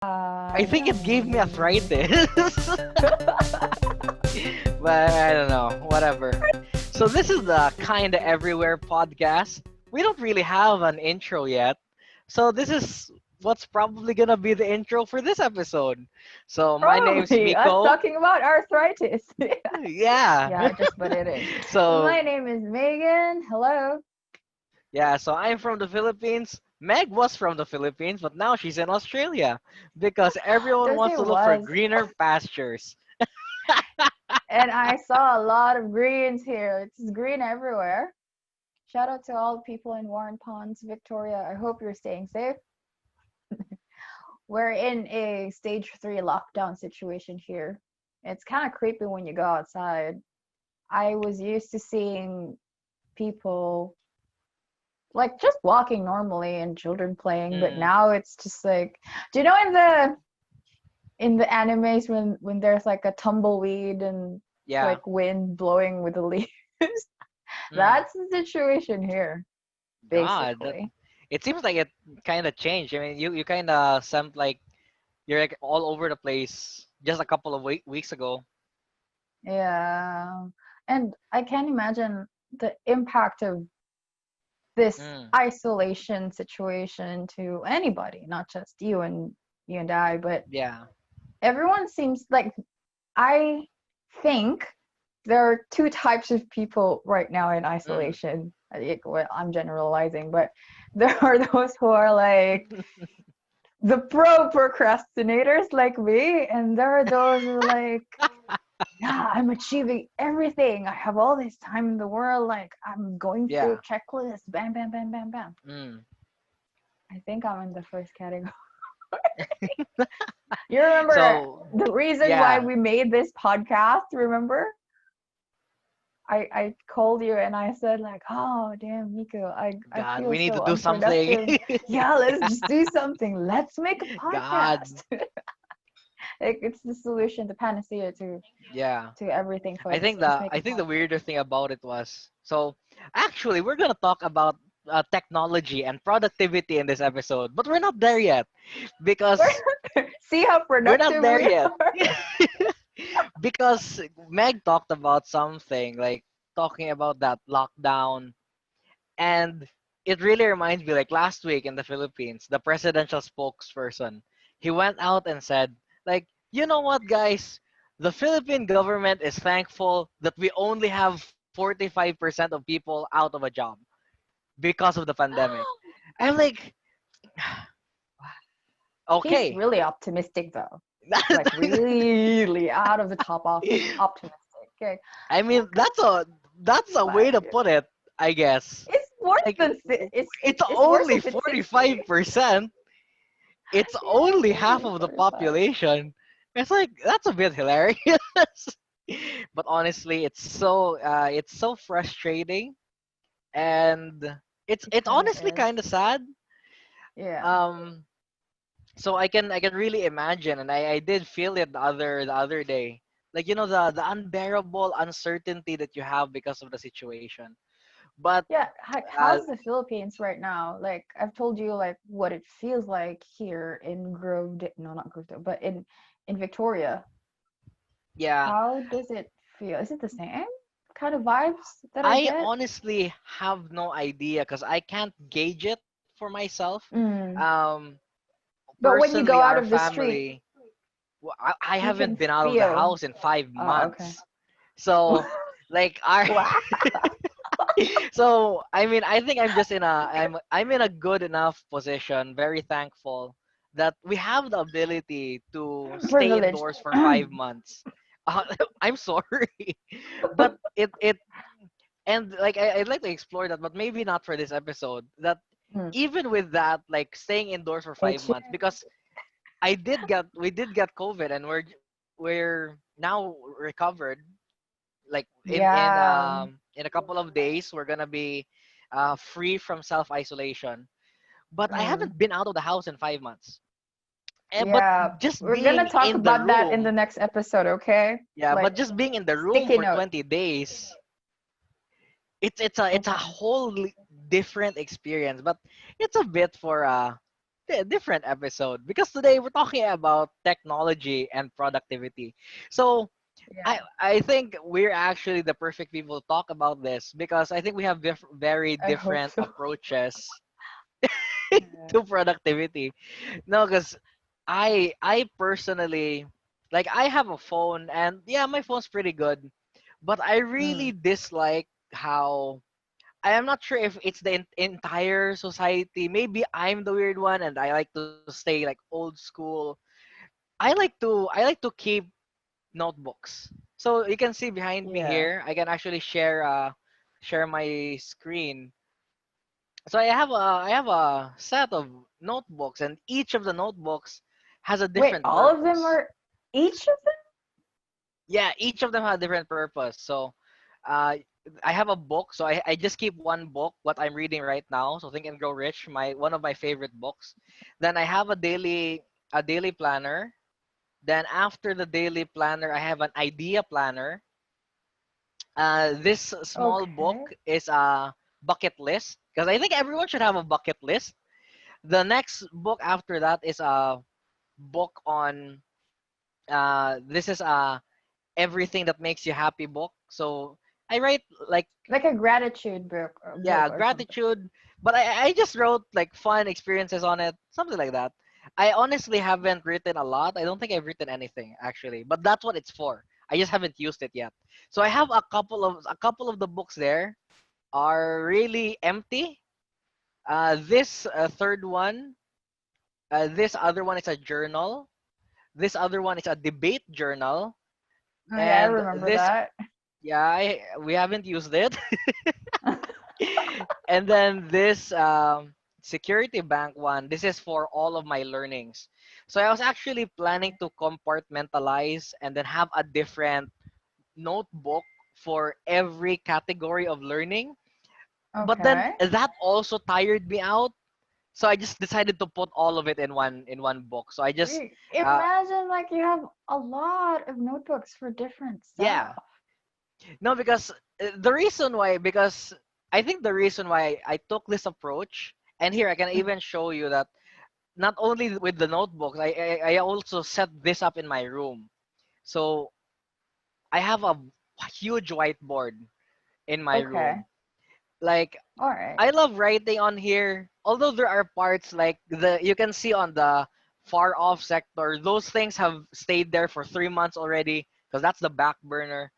I think it gave me arthritis. But I don't know, whatever. So this is the Kinda Everywhere podcast. We don't really have an intro yet. So this is what's probably gonna be the intro for this episode. So my name's Probably us Miko. talking about arthritis. Yeah. Yeah, just what it is. So My name is Megan. Hello. yeah, so I'm from the Philippines. Meg was from the Philippines, but now she's in Australia because everyone Don't wants say to look for was. greener pastures. And I saw a lot of greens here. It's green everywhere. Shout out to all the people in Warren Ponds, Victoria. I hope you're staying safe. We're in a stage 3 lockdown situation here. It's kind of creepy when you go outside. I was used to seeing people like just walking normally and children playing, but Mm, now it's just like, do you know in the animes when there's like a tumbleweed and yeah. like wind blowing with the leaves? Mm, That's the situation here, God, that basically. it seems like it kind of changed. I mean, you kind of sound like you're like all over the place just a couple of weeks ago. Yeah. And I can't imagine the impact of this Mm, isolation situation to anybody, not just you and I, but yeah. everyone seems like, I think there are two types of people right now in Mm. isolation. Well, I'm generalizing, but there are those who are like the pro procrastinators like me, and there are those who are like, yeah, I'm achieving everything. I have all this time in the world. Like, I'm going through Yeah. checklists, bam, bam, bam, bam, bam. Mm. I think I'm in the first category. You remember So the reason why yeah, we made this podcast? Remember? I called you and I said like, oh damn, Miko, I God, feel we need to so do something. unproductive. Yeah, let's just do something. Let's make a God, podcast. Like, it's the solution, the panacea yeah. to everything, I folks. think Just the make I a think the podcast. weirder thing about it was so actually we're gonna talk about technology and productivity in this episode, but we're not there yet because See how we're not productive there we yet. are. Because Meg talked about something like talking about that lockdown, and it really reminds me like last week in the Philippines, the presidential spokesperson, he went out and said like, you know what, guys, the Philippine government is thankful that we only have 45% of people out of a job because of the pandemic. I'm like, He's okay. really optimistic though. Like really out of the top of optimistic. Okay. I mean, that's a way to Like, put it, I guess. it's worse Like than it's it's worse only if it's 60. 45%. It's Yeah, only half maybe of the 45. population. It's like that's a bit hilarious. But honestly, it's so frustrating, and It it's kind of honestly is. kind of sad. Yeah. Um, so I can really imagine, and I did feel it the other day. Like the unbearable uncertainty that you have because of the situation. But Yeah, uh, how's the Philippines right now? Like, I've told you like what it feels like here in no, not Grove, but in Victoria. yeah, How does it feel? Is it the same kind of vibes that I I get? honestly have no idea because I can't gauge it for myself. Mm. Um, But when you personally, go our out of the street, family, I you haven't can been out of the feel. house in five Oh, okay. months. So, like our, Wow. so I mean, I think I'm in a good enough position. Very thankful that we have the ability to stay Privileged. indoors for 5 months. Uh, I'm sorry, but it and like I'd like to explore that, but maybe not for this episode. That Mm. even with that, like staying indoors for five Itchy. months, because we did get COVID, and we're now recovered. Like Yeah. in a couple of days, we're gonna be free from self isolation. But I Mm. haven't been out of the house in 5 months. But Yeah. just We're gonna being talk in the about that in the room, next episode, okay? yeah. Like, But just being in the room sticky for note. 20 days, it's a Okay. whole different experience, but it's a bit for different episode because today we're talking about technology and productivity. So Yeah, I think we're actually the perfect people to talk about this because I think we have very I hope different so. approaches Yeah. to productivity. No, because I personally like I have a phone and yeah, my phone's pretty good, but I really Mm. dislike how I am not sure if it's the entire society. Maybe I'm the weird one and I like to stay like old school. I like to keep notebooks. So you can see behind me Yeah. here, I can actually share my screen. So I have a set of notebooks and each of the notebooks has a Wait, different all of them purpose. are each of them? Yeah, each of them has a different purpose. So uh I have a book, so I just keep one book, what I'm reading right now. So Think and Grow Rich, my one of my favorite books. Then I have a daily planner. Then after the daily planner, I have an idea planner. This small book Okay. is a bucket list because I think everyone should have a bucket list. The next book after that is a book on this is a everything that makes you happy book. So I write like Like a gratitude book or yeah, something. gratitude, but I just wrote like fun experiences on it, something like that. I honestly haven't written a lot. I don't think I've written anything actually, but that's what it's for. I just haven't used it yet. So I have a couple of the books there are really empty. This third one, this other one is a journal. This other one is a debate journal, Oh yeah, I and remember this that. yeah, we haven't used it. And then this security bank one, this is for all of my learnings. So I was actually planning to compartmentalize and then have a different notebook for every category of learning. But then Okay. that also tired me out. So I just decided to put all of it in one book. So I just uh Imagine like you have a lot of notebooks for different yeah. stuff. No, because the reason why because I think the reason why I took this approach, and here I can even show you that not only with the notebooks, I also set this up in my room. So I have a huge whiteboard in my Okay. room. Like All right. I love writing on here. Although there are parts like the you can see on the far off sector, those things have stayed there for 3 months already because that's the back burner.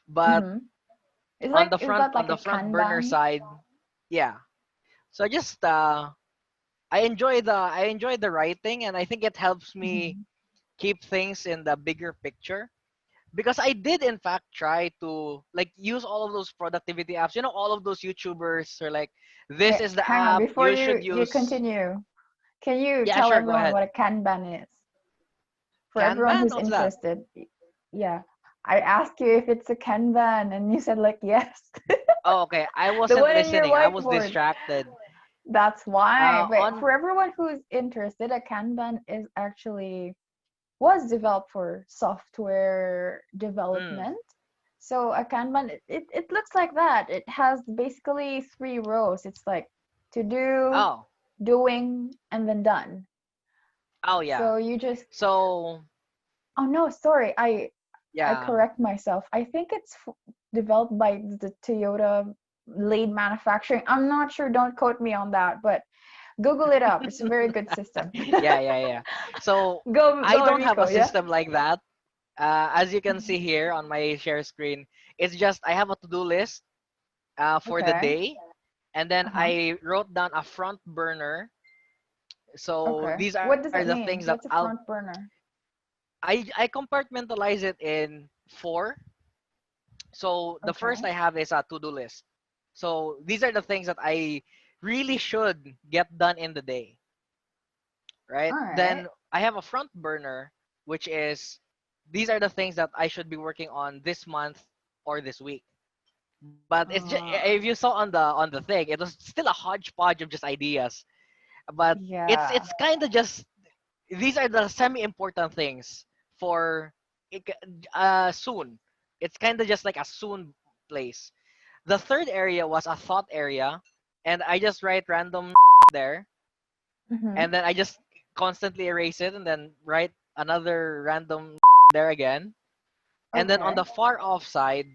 But Mm-hmm. It's on like, the is front that on like the a front burner Kanban? side, yeah. So I enjoy the writing and I think it helps me Mm-hmm. keep things in the bigger picture because I did in fact try to like use all of those productivity apps. You know, all of those YouTubers are like, this Wait, is the hang on. app Before you should you use. continue, can you Yeah, tell sure, go everyone ahead. what a Kanban is? For everyone Kanban, who's what's that? interested. Yeah. I asked you if it's a Kanban and you said like yes. Oh, okay. I The wasn't one in your listening. I was whiteboard. distracted. That's why. But On for everyone who's interested, a Kanban is actually was developed for software mm, development. So a Kanban, it looks like that. It has basically three rows. It's like to do, oh, doing, and then done. oh yeah. So you just, So oh no, sorry, I yeah. correct myself. I think it's developed by the Toyota Lade Manufacturing. I'm not sure. Don't quote me on that, but Google it up. It's a very good system. Yeah, yeah, yeah. So I Go don't have a Rico, yeah? system like that. As you can see here on my share screen, it's just I have a to-do list for the Okay. day, and then Uh-huh. I wrote down a front burner. So Okay. these are What the does it things that mean? What's a front burner? I compartmentalize it in four. So the first Okay. I have is a to-do list. So these are the things that I really should get done in the day, right? All right. Then I have a front burner, which is these are the things that I should be working on this month or this week. But it's just if you saw on the thing, it was still a hodgepodge of just ideas. But it's Yeah. kind of just these are the semi-important things for soon. It's kind of just like a soon place. The third area was a thought area, and I just write random there. Mm-hmm. and then I just constantly erase it and then write another random there again. And then on Okay. the far off side,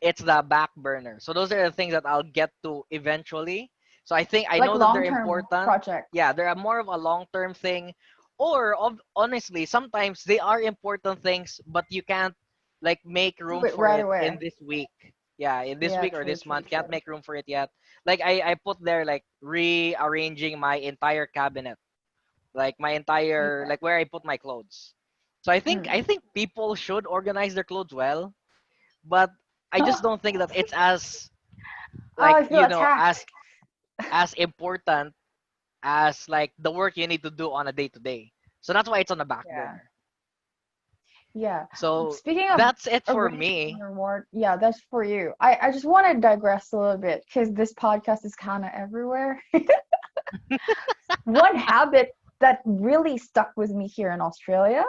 it's the back burner. So those are the things that I'll get to eventually. So I Like know that they're long-term important. projects. Yeah, they're more of a long term thing, or honestly, sometimes they are important things, but you can't like make Do room it for right it in away. this week. Yeah, in this Yeah, week or true, this true, month, can't true. make room for it yet. Like I put there like rearranging my entire cabinet, like my entire Yeah. like where I put my clothes. So I Mm. think people should organize their clothes well, but I just don't think that it's as Oh, like I feel attacked. as important as like the work you need to do on a day to day. So that's why it's on the back Yeah. burner. Yeah. So Speaking of that's it for arranging me. your ward, yeah, that's for you. I just want to digress a little bit because this podcast is kind of everywhere. One habit that really stuck with me here in Australia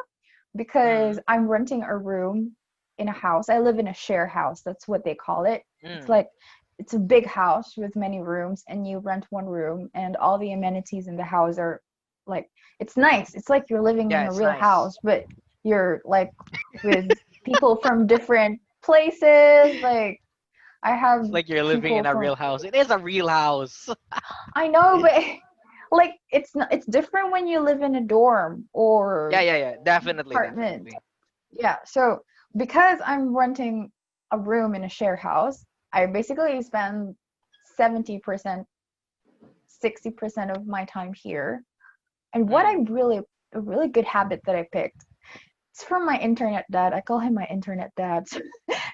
because Mm, I'm renting a room in a house. I live in a share house. That's what they call it. It's mm. like it's a big house with many rooms and you rent one room and all the amenities in the house are like it's nice. It's like you're living Yeah, in a it's real nice. house, but you're like with people from different places. Like I have It's like you're living people in a from real house. It is a real house. I know, but like it's not, it's different when you live in a dorm Yeah, or yeah, yeah. Definitely, apartment. definitely. Yeah, so because I'm renting a room in a share house, I basically spend 70%, 60% of my time here. And what I Mm, really, a really good habit that I picked, it's from my internet dad. I call him my internet dad.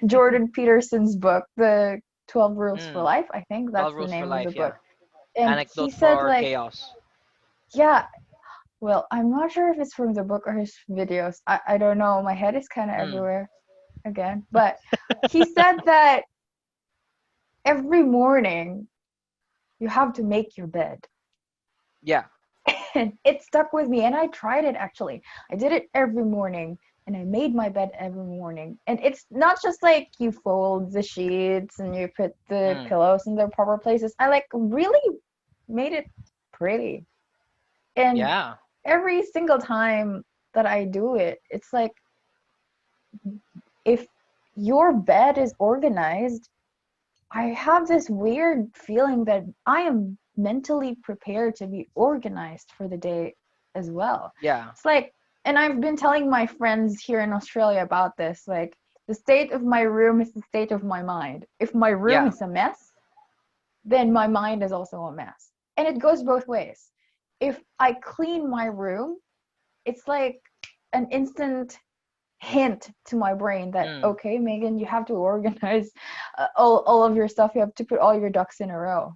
Jordan Peterson's book, The 12 Rules for mm. Life. I think 12 that's the rules for name of the life, book. yeah. And he Anecdote said, for like, chaos. yeah, well, I'm not sure if it's from the book or his videos. I don't know. My head is kind of Mm. everywhere again. But he said that every morning you have to make your bed. Yeah. And it stuck with me. And I tried it actually. I did it every morning and I made my bed every morning. And it's not just like you fold the sheets and you put the Mm. pillows in their proper places. I like really made it pretty. And Yeah. every single time that I do it, it's like if your bed is organized, I have this weird feeling that I am mentally prepared to be organized for the day as well. Yeah. It's like, and I've been telling my friends here in Australia about this, like, the state of my room is the state of my mind. If my room Yeah. is a mess, then my mind is also a mess. And it goes both ways. If I clean my room, it's like an instant hint to my brain that Mm. okay, Megan, you have to organize all of your stuff. You have to put all your ducks in a row.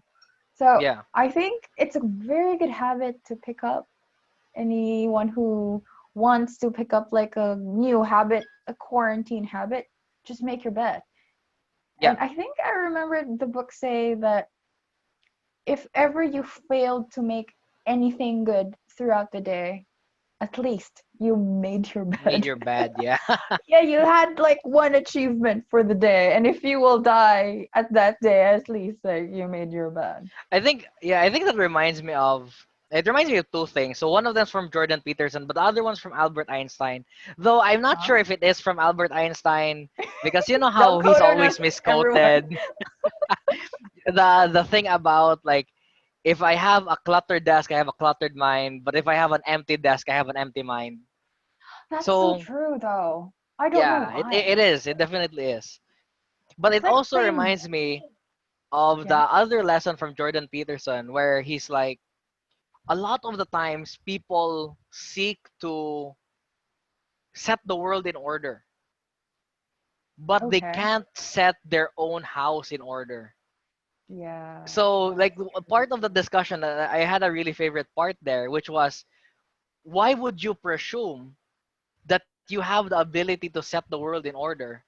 So Yeah. I think it's a very good habit to pick up. Anyone who wants to pick up like a new habit, a quarantine habit, just make your bed. Yeah. And I think I remember the book say that if ever you failed to make anything good throughout the day, at least you made your Made bed. your bed, yeah. Yeah, you had like one achievement for the day, and if you will die at that day, at least like you made your bed. I think that reminds me of it reminds me of two things. So one of them's from Jordan Peterson, but the other one's from Albert Einstein. Though I'm not Huh? sure if it is from Albert Einstein because you know Don't how he's quote on always us, everyone. misquoted. The thing about like if I have a cluttered desk, I have a cluttered mind, but if I have an empty desk, I have an empty mind. That's so So true, though. I don't know yeah, why. it is. It definitely is. But It's it like also same. reminds me of the Yeah. other lesson from Jordan Peterson where he's like a lot of the times people seek to set the world in order, but they Okay. can't set their own house in order. Yeah. So That's like a true. part of the discussion, I had a really favorite part there, which was why would you presume that you have the ability to set the world in order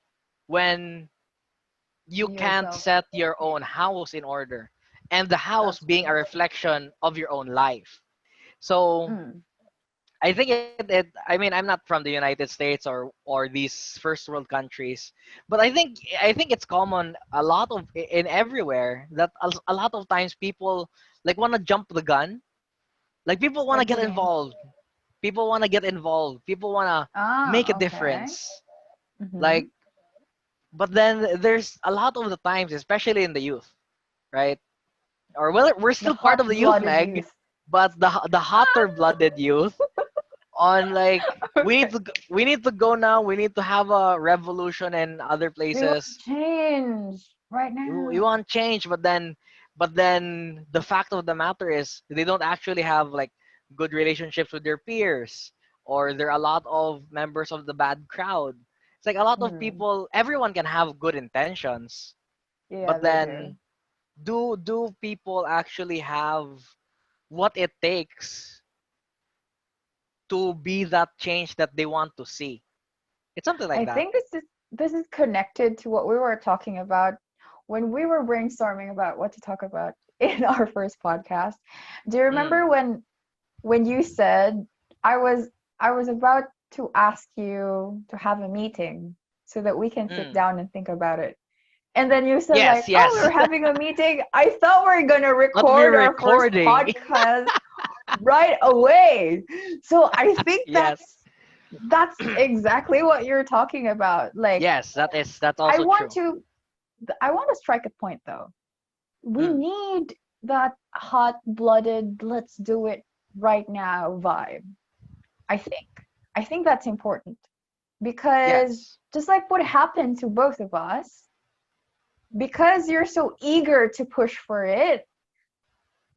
when you You can't yourself. set your own house in order, and the house That's being a true. reflection of your own life. So Mm. I think I mean, I'm not from the United States or these first world countries, but I think it's common a lot of in everywhere that a lot of times people like want to jump the gun Like people want to What do get you mean? involved. People want to get involved. People want to make a Ah, okay. difference. Mm-hmm. Like, but then there's a lot of the times, especially in the youth, right? Or well, we're The still part of the youth, hot-blooded Meg, youth. but the hotter blooded youth on like Okay. we need to go now. We need to have a revolution in other We want places. change right You now. want change, but then the fact of the matter is they don't actually have like good relationships with their peers, or there are a lot of members of the bad crowd. It's like a lot of Mm. people. Everyone can have good intentions, Yeah, but they do. then do people actually have what it takes to be that change that they want to see? It's something like I that. think this is connected to what we were talking about when we were brainstorming about what to talk about in our first podcast. Do you Mm, remember when you said I was I was about to ask you to have a meeting so that we can sit mm. down and think about it? And then you said Yes, like, "Oh, yes. we're having a meeting." I thought we are gonna What we're record our first recording. podcast right away. So I think Yes. that's exactly what you're talking about. Like, Yes, that's I also want true. to I want to strike a point though. We Mm, need that hot-blooded, let's do it right now vibe. I think. I think that's important because yes. just like what happened to both of us, because you're so eager to push for it,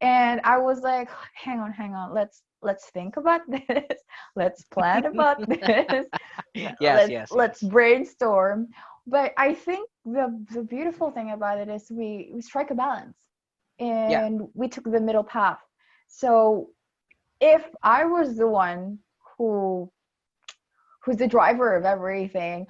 and I was like, hang on, let's think about this. Let's plan about this. Yes, let's yes, let's yes. brainstorm. But I think the beautiful thing about it is we strike a balance Yeah. and we took the middle path. So if I was the one who who's the driver of everything,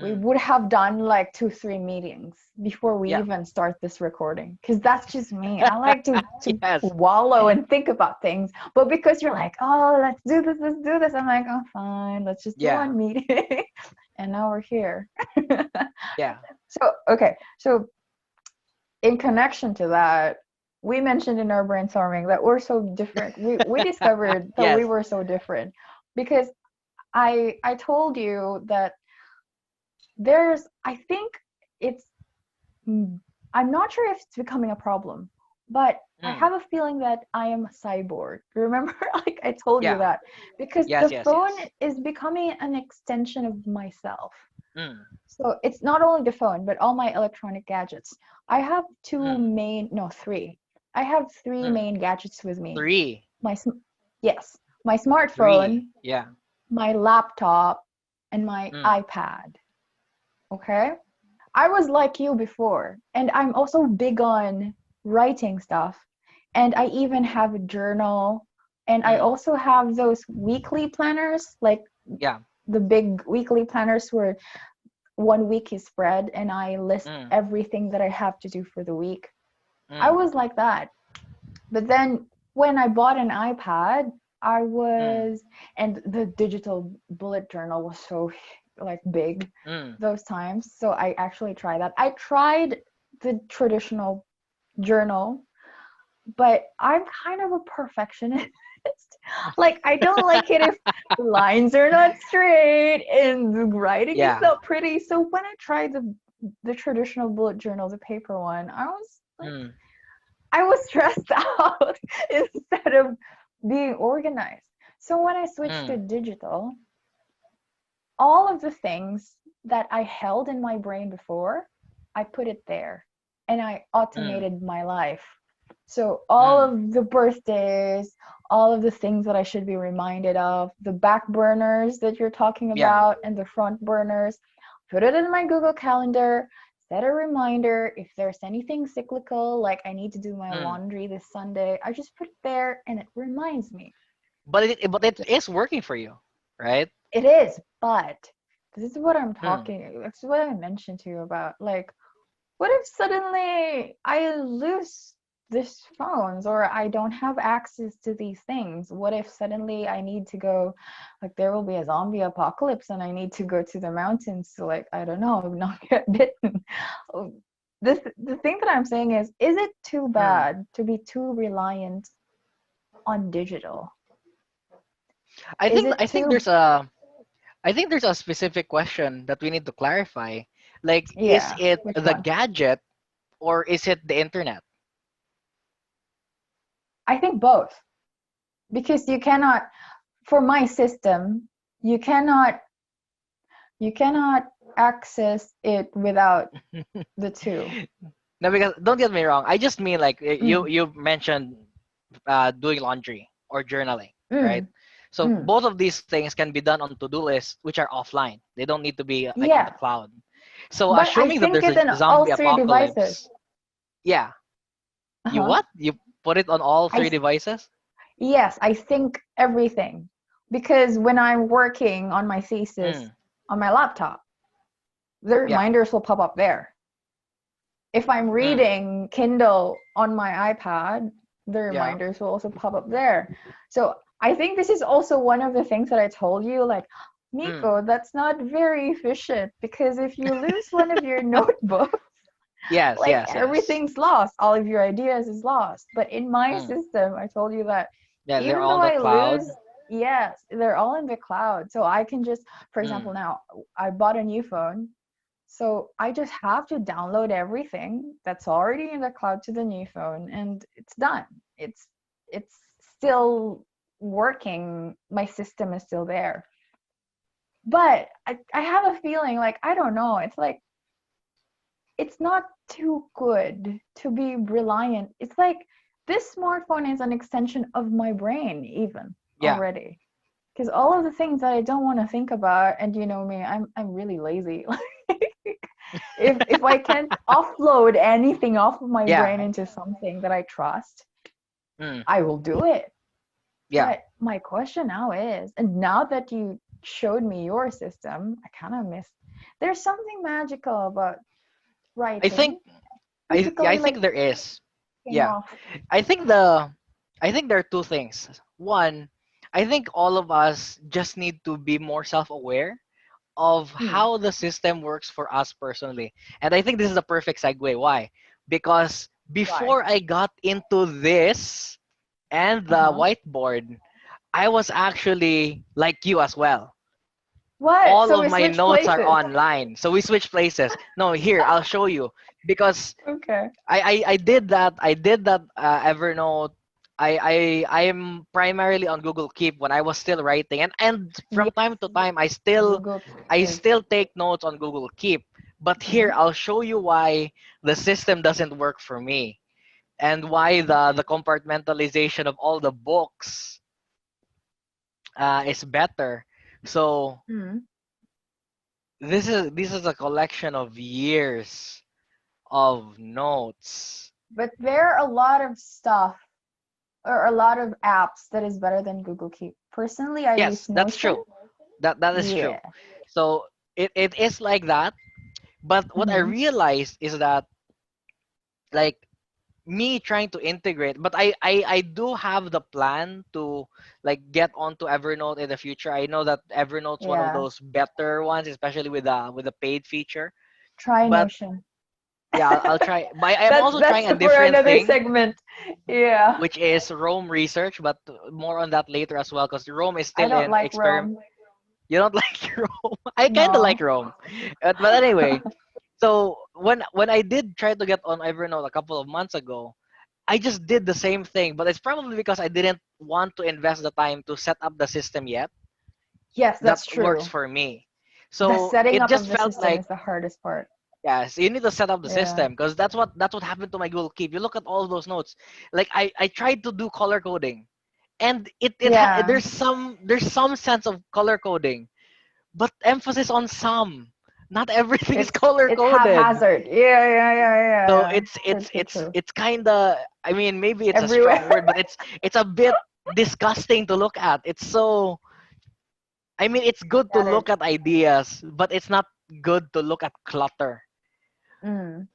we Mm, would have done like 2 3 meetings before we yeah. even start this recording, because that's just me. I like to Yes. wallow and think about things, but because you're like, oh, let's do this, I'm like, oh, fine, let's just do Yeah. one meeting. And now we're here. Yeah. So okay, so in connection to that, we mentioned in our brainstorming that we're so different. We discovered that we Yes. were so different because I told you that there's, I think it's, mm, I'm not sure if it's becoming a problem, but I Mm, have a feeling that I am a cyborg. Remember, like I told you yeah. that because Yes, the yes, phone yes. is becoming an extension of myself. Mm, So it's not only the phone, but all my electronic gadgets. I have mm, no, three. I have three mm. main gadgets with me. Three. My, yes, my Three. smartphone, Yeah. my laptop, and my Mm, iPad. Okay. I was like you before, and I'm also big on writing stuff. And I even have a journal, and I mm. also have those weekly planners, like Yeah. the big weekly planners where one week is spread and I list Mm, everything that I have to do for the week. I mm, was like that. But then when I bought an iPad, I mm, was, and the digital bullet journal was so like big mm. those times. So I actually tried that. I tried the traditional journal, but I'm kind of a perfectionist. Like I don't like it if the lines are not straight and the writing is Yeah. not pretty. So when I tried the traditional bullet journal, the paper one, I was like, Mm, I was stressed out instead of being organized. So when I switched to mm, digital, all of the things that I held in my brain before, I put it there and I mm, automated my life. So all mm. of the birthdays, all of the things that I should be reminded of, the back burners that you're talking Yeah. about and the front burners, put it in my Google Calendar, set a reminder if there's anything cyclical, like I need to do my Mm. laundry this Sunday, I just put it there and it reminds me. But it is working for you, right? It is, but this is what I'm Mm. talking, this is what I mentioned to you about. Like, what if suddenly I lose these phones or I don't have access to these things? What if suddenly I need to go, like, there will be a zombie apocalypse and I need to go to the mountains to, like, I don't know, not get bitten? Oh, the thing that I'm saying is it too Mm. bad to be too reliant on digital? I Is think it I think too? there's a I think there's a specific question that we need to clarify. Like, is Yeah, it which the one? gadget or is it the internet? I think both. Because you cannot, for my system, you cannot you cannot access it without the two. No, because don't get me wrong. I just mean like Mm, you mentioned doing laundry or journaling, right? mm, So mm. both of these things can be done on to-do lists, which are offline. They don't need to be like on the Yeah, cloud. So but I assuming that think there's it a in all zombie three devices. apocalypse, yeah, you Uh-huh. what? You put it on all I three devices? Yes, I think everything. Because when I'm working on my thesis Mm, on my laptop, the yeah. reminders will pop up there. If I'm Mm, reading Kindle on my iPad, the yeah. reminders will also pop up there. So I think this is also one of the things that I told you, like, Mm, Miko, that's not very efficient because if you lose one of your notebooks, yes, like yes, yes. everything's lost, all of your ideas is lost. But in my Mm, system, I told you that yeah, they're even all though on the I cloud. lose, yes, they're all in the cloud. So I can just, for example, Mm, now I bought a new phone, so I just have to download everything that's already in the cloud to the new phone and it's done. It's still working. My system is still there. But I have a feeling like I don't know. It's like it's not too good to be reliant. It's like this smartphone is an extension of my brain even yeah. already. Because all of the things that I don't want to think about, and you know me, I'm really lazy. If I can't offload anything off of my Yeah. brain into something that I trust, Mm, I will do it. yeah. But my question now is, and now that you showed me your system, I kind of miss. There's something magical about I think writing, yeah, I physically think like there is. taking Yeah. off. I think the I think there are two things. One, I think all of us just need to be more self-aware of Mm, how the system works for us personally. And I think this is a perfect segue. Why? Because why? before I got into this and Uh the huh. whiteboard, I was actually like you as well. What? All So of we my switch notes are places. online. So we switch places. No, here, I'll show you. Because Okay. I did that. I did that Evernote. I am primarily on Google Keep when I was still writing, and from time Yes, to time Google Keep I is. still take notes on Google Keep. But here Mm-hmm. I'll show you why the system doesn't work for me and why the compartmentalization of all the books is better. So Mm. this is a collection of years of notes. But there are a lot of stuff or a lot of apps that is better than Google Keep. Personally, I Yes, use that's Notion. true. That is true. Yeah. So it is like that. But what I Mm-hmm. realized is that like me trying to integrate, but I do have the plan to like get onto Evernote in the future. I know that Evernote's one of Yeah. those better ones, especially with the paid feature. Try But Notion. yeah, I'll try. But I am also That's trying a for different another thing, segment. Yeah. which is Rome research, but more on that later as well, because Rome is I still don't in like experiment. Rome. You don't like Rome? I kind of like No. Rome, but anyway. So when I did try to get on Evernote a couple of months ago, I just did the same thing, but it's probably because I didn't want to invest the time to set up the system yet. Yes, That that's works true. for me. The So setting it up just of the felt system like is the hardest part. yes, you need to set up the Yeah. system because that's what happened to my Google Keep. You look at all those notes. Like I tried to do color coding, and Yeah. there's some sense of color coding, but emphasis on some. Not everything is It's color it's coded. haphazard. Yeah, yeah, yeah, yeah, So yeah. True, true, true. it's kind of, I mean, maybe it's a Everywhere. strong word, but it's a bit disgusting to look at. It's so, I mean, it's good to Got look it. at ideas, but it's not good to look at clutter. Mm.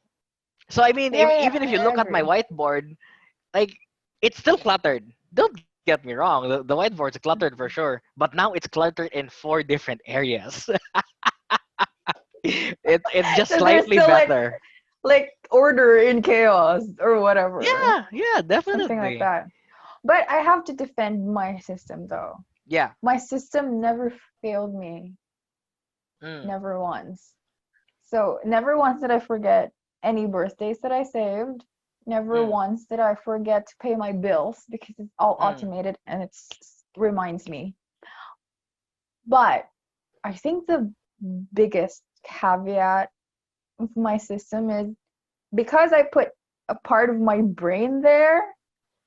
So I mean, Yeah, yeah, even if you I look at my agree. whiteboard, like it's still cluttered. Don't get me wrong, the whiteboard's cluttered for sure, but now it's cluttered in 4 different areas. It's just So there's slightly still better. like order in chaos or whatever. Yeah, yeah, Something like definitely. that. But I have to defend my system though. Yeah. My system never failed me, Mm, never once. So never once did I forget any birthdays that I saved. Never mm, once did I forget to pay my bills because it's all mm, automated and it reminds me. But I think the biggest caveat of my system is because I put a part of my brain there,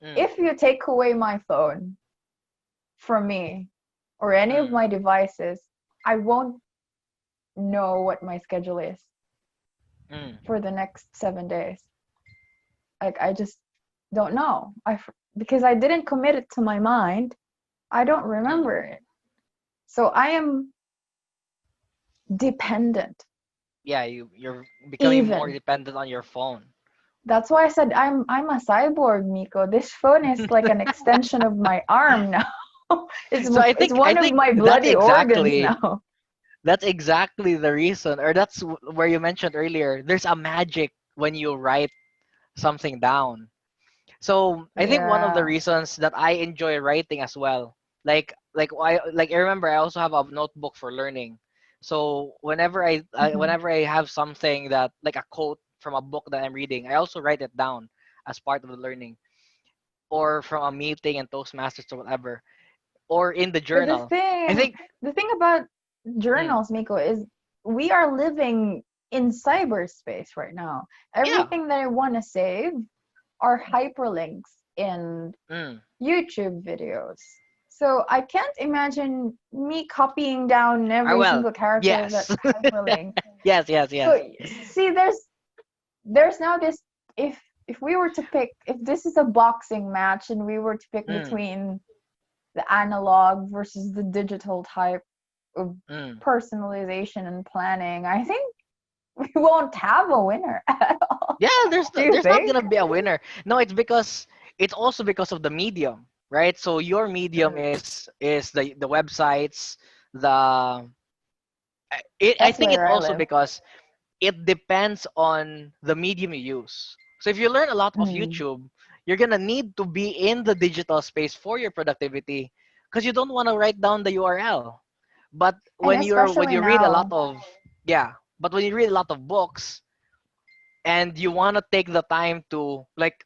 mm, if you take away my phone from me or any of mm, my devices, I won't know what my schedule is mm, for the next 7 days. Like I just don't know. Because I didn't commit it to my mind, I don't mm. remember it. So I am dependent. Yeah, you're becoming more Even dependent on your phone. that's why I said I'm a cyborg, Miko. This phone is like an extension of my arm now. it's So it's I one of think my bloody organs now. that's exactly the reason, or that's where you mentioned earlier. There's a magic when you write something down. So I think one of the Yeah. reasons that I enjoy writing as well, I remember I also have a notebook for learning. So Mhm. whenever I have something that like a quote from a book that I'm reading, I also write it down as part of the learning, or from a meeting and Toastmasters or whatever, or in the But journal. I think the thing about mm, journals, Miko, is we are living in cyberspace right now. yeah, Everything that I want to save are hyperlinks in mm, YouTube videos. So I can't imagine me copying down I every well single character of that yes, hyperlink. yes, yes, yes. So see, there's now this if if we were to pick if this is a boxing match and we were to pick Mm, between the analog versus the digital type of mm. personalization and planning, I think we won't have a winner at all. Yeah, Do you there's not think? gonna be a winner. No, it's also because of the medium, right? So your medium Mm, is the websites, the I that's think it where I also live. because it depends on the medium you use. So if you learn a lot of Mm. YouTube, you're gonna need to be in the digital space for your productivity because you don't want to write down the URL. But And when especially you read a lot now, of yeah, but when you read a lot of books and you want to take the time to like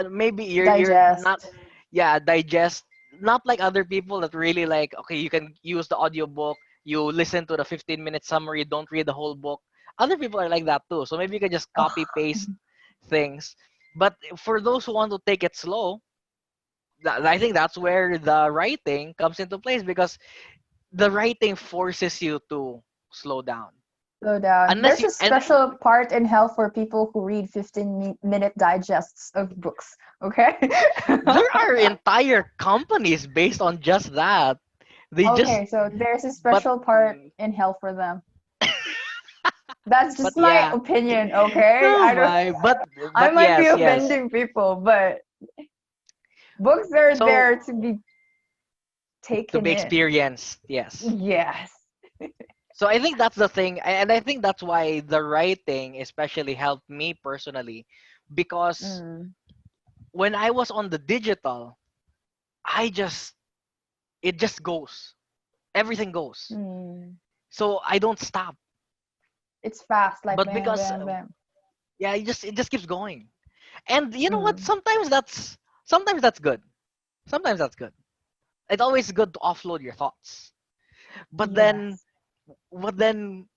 maybe you're not digest. yeah digest, not like other people that really like okay you can use the audiobook, you listen to the 15-minute summary, don't read the whole book. Other people are like that too, so maybe you can just copy Oh, paste things. But for those who want to take it slow, I think that's where the writing comes into place because the writing forces you to slow down slow down. unless There's you a and special part in hell for people who read 15-minute digests of books. Okay. there are entire companies based on just that. They just Okay, so there's a but special part in hell for them. That's but just my yeah. opinion, okay? Oh I don't my, I but might be yes, yes. offending people, but books are So there to be to taken be in. experienced, yes. Yes. So I think that's the thing, and I think that's why the writing especially helped me personally, because Mm, when I was on the digital, I just it just goes, everything goes. mm. So I don't stop. It's fast, like But bam, because bam, bam. yeah, it just keeps going. And you know what? Mm. Sometimes that's good. Sometimes that's good. It's always good to offload your thoughts. But then Yes. but then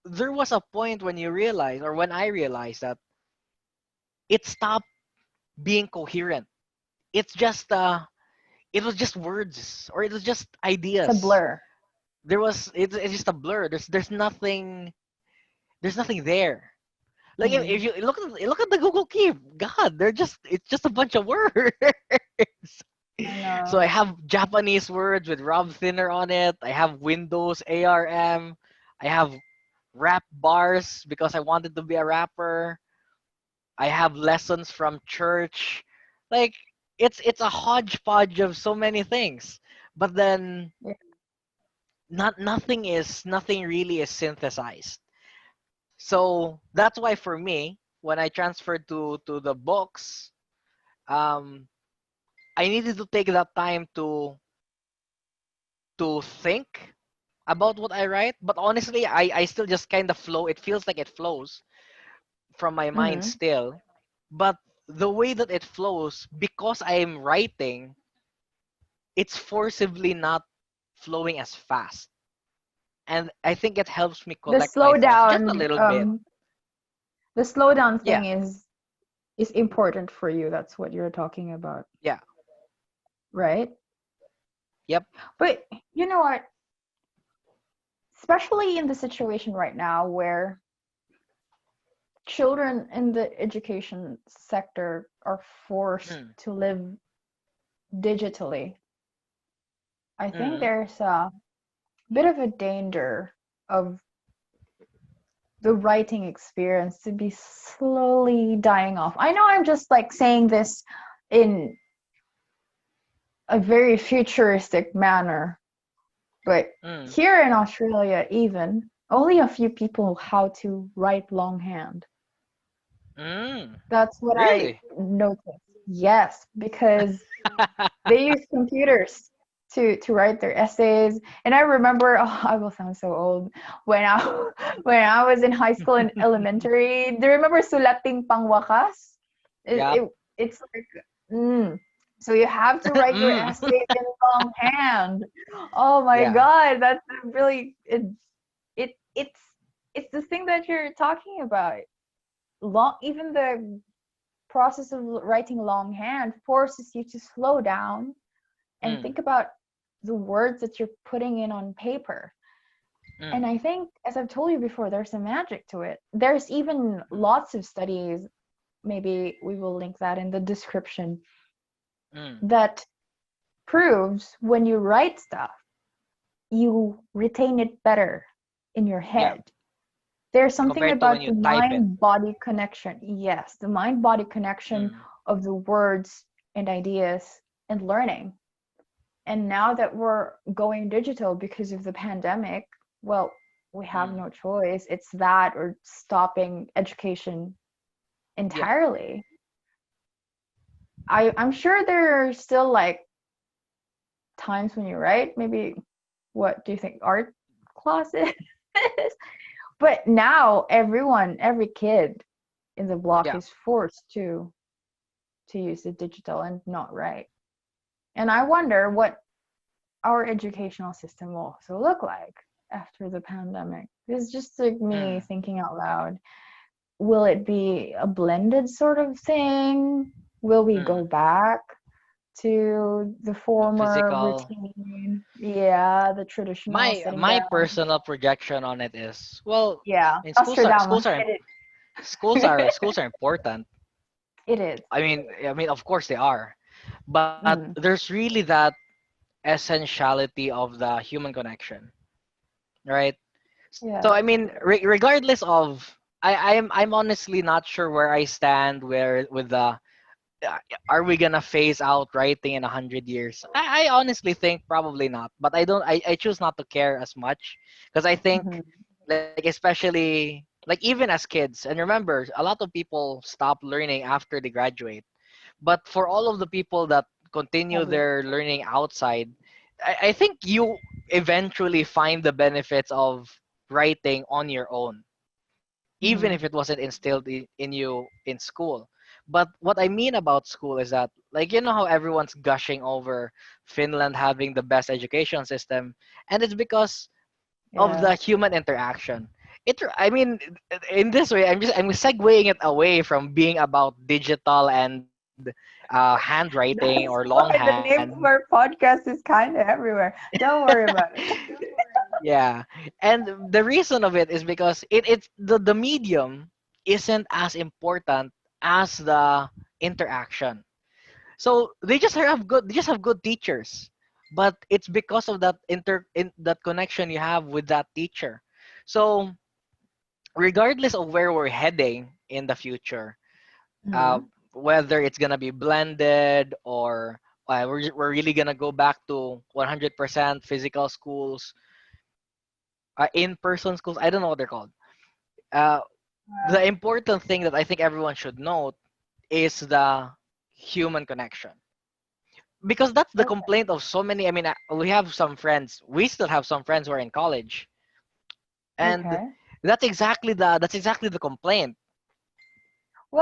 there was a point when you realize, or when I realized, that it stopped being coherent. It's just it was just words, or it was just It's a ideas. blur. It's just a blur. There's nothing there. Like if Mm. you look at the Google Keep, God, it's just a bunch of words. I So I know. have Japanese words with Rob Thinner on it. I have Windows ARM. I have rap bars because I wanted to be a rapper. I have lessons from church. Like it's a hodgepodge of so many things. But then Yeah. nothing really is synthesized. So that's why for me, when I transferred to the books, um, I needed to take that time to think about what I write. But honestly, I still just kind of flow. It feels like it flows from my mind Mm-hmm. still. But the way that it flows, because I am writing, it's forcibly not flowing as fast. And I think it helps me The collect my thoughts just a slowdown, little bit. the slowdown Yeah. thing is important for you. That's what you're talking about, Yeah. right? Yep. But you know what? Especially in the situation right now where children in the education sector are forced Mm. to live digitally, I think Mm. there's a bit of a danger of the writing experience to be slowly dying off. I know I'm just like saying this in a very futuristic manner, but Mm. here in Australia, even only a few people know how to write longhand. Mm. That's what I Really? noticed. Yes, because they use computers to write their essays. And I remember, oh, I will sound so old when I when I was in high school and elementary. Do you remember sulating pangwakas? It, Yep. it it's like so you have to write your Mm. essays in longhand. Oh my Yeah. God, that's really it it's the thing that you're talking about. Long even the process of writing longhand forces you to slow down and Mm. think about the words that you're putting in on paper. Mm. And I think, as I've told you before, there's a magic to it. There's even Mm. lots of studies, maybe we will link that in the description, Mm. that proves when you write stuff, you retain it better in your Yeah. head. There's something Compared to when about you the type it. mind body connection. Yes, the mind body connection Mm. of the words and ideas and learning. And now that we're going digital because of the pandemic, well, we have Mm. no choice. It's that or stopping education Yeah. entirely. I'm sure there are still like times when you write, maybe what do you think art classes? But now everyone, every kid in the block Yeah. is forced to use the digital and not write. And I wonder what our educational system will also look like after the pandemic. It's just like me Mm. thinking out loud. Will it be a blended sort of thing? Will we go Mm. back to the The former physical. routine? Yeah, the traditional sitting My down. personal projection on it is, well, Yeah, I mean, Nostradamus. It schools are important. it is. I mean, of course they are, but Mm, there's really that essentiality of the human connection, right? So yeah. I mean, regardless of, I'm honestly not sure where I stand where with the uh, are we gonna phase out writing in 100 years? I honestly think probably not, but I choose not to care as much because I think, Hmm. like, especially like even as kids, and remember, a lot of people stop learning after they graduate, but for all of the people that continue Sadly. their learning outside, I think you eventually find the benefits of writing on your own, even if it Hmm. wasn't instilled in you in school. But what I mean about school is that, like, you know how everyone's gushing over Finland having the best education system, and it's because of Yeah. the human interaction. I mean, in this way, I'm segueing it away from being about digital and handwriting or That's why the longhand. name of our podcast is kind of everywhere. Don't worry about it. Yeah, and the reason of it is because it's the medium isn't as important as the interaction. So they just have good teachers, but it's because of that connection you have with that teacher. So regardless of where we're heading in the future, uh, Hmm. whether it's gonna be blended or we're really gonna go back to 100% physical schools, in-person schools. I don't know what they're called. Uh, the important thing that I think everyone should note is the human connection. because that's the Okay. complaint of so many. I mean, we have some friends. We still have some friends who are in college, and Okay. that's exactly the complaint.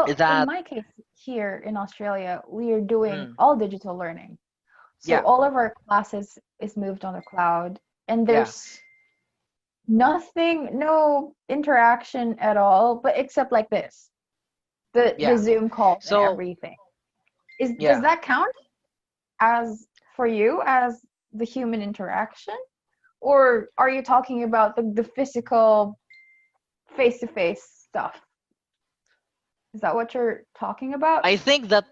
Is Well, in that my case here in Australia, we are doing mm, all digital learning. So yeah, all of our classes is moved on the cloud, and yeah, there's nothing, no interaction at all, but except like this, the yeah. Zoom calls and So everything. Does yeah, that count as for you as the human interaction? Or are you talking about the physical face-to-face stuff? Is that what you're talking about? I think that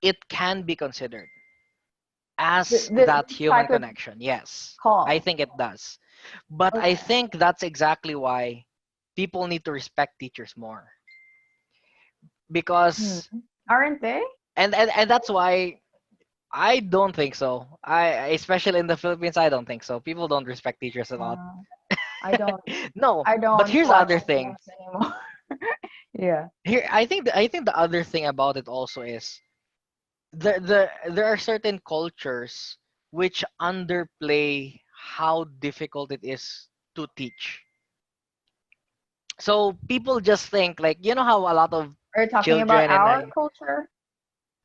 it can be considered as that This human type of connection. Yes, I call. think it does. But I Okay. think that's exactly why people need to respect teachers more, Hmm. because Aren't they? and that's why I don't think so. Especially in the Philippines, I don't think so. People don't respect teachers a lot. Uh, I don't. No, I but don't here's the watch other thing. news anymore. Yeah. Here, I think the other thing about it also is there are certain cultures which underplay how difficult it is to teach. So people just think, like, how a lot of Are you talking about children in our culture?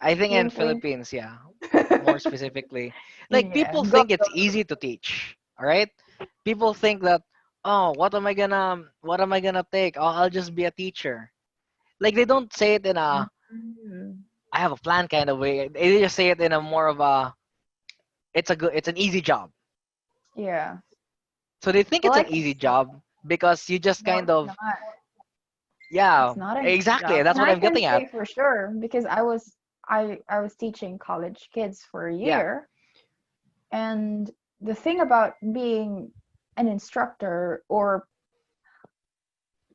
I think in You think? Philippines, yeah, more specifically, like, Yeah. people Go, think go, it's easy to teach. All right, people think that, oh, what am I gonna take? Oh, I'll just be a teacher. Like, they don't say it in go. a Mhm. I have a plan kind of way. They just say it in a more of a it's an easy job. Yeah. So they think Well, it's I an can easy see. job because you just No, kind it's of, not. yeah, It's not an easy exactly. job. That's And what I I'm can getting at. say for sure because I was teaching college kids for a Yeah. year, and the thing about being an instructor or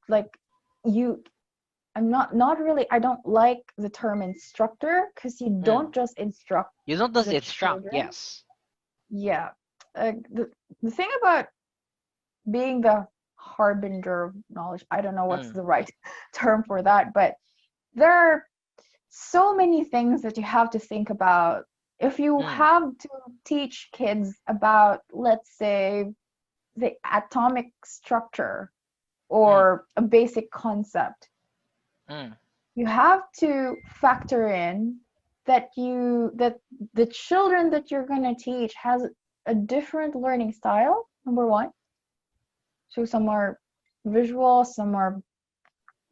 like you I'm not really, I don't like the term instructor because you Mm. don't just instruct You don't just the instruct. children. Yes. Yeah. The thing about being the harbinger of knowledge, I don't know what's Mm. the right term for that, but there are so many things that you have to think about. If you Mm. have to teach kids about, let's say, the atomic structure Mm. or a basic concept, Mm. you have to factor in that the children that you're going to teach has a different learning style, number one. So some are visual, some are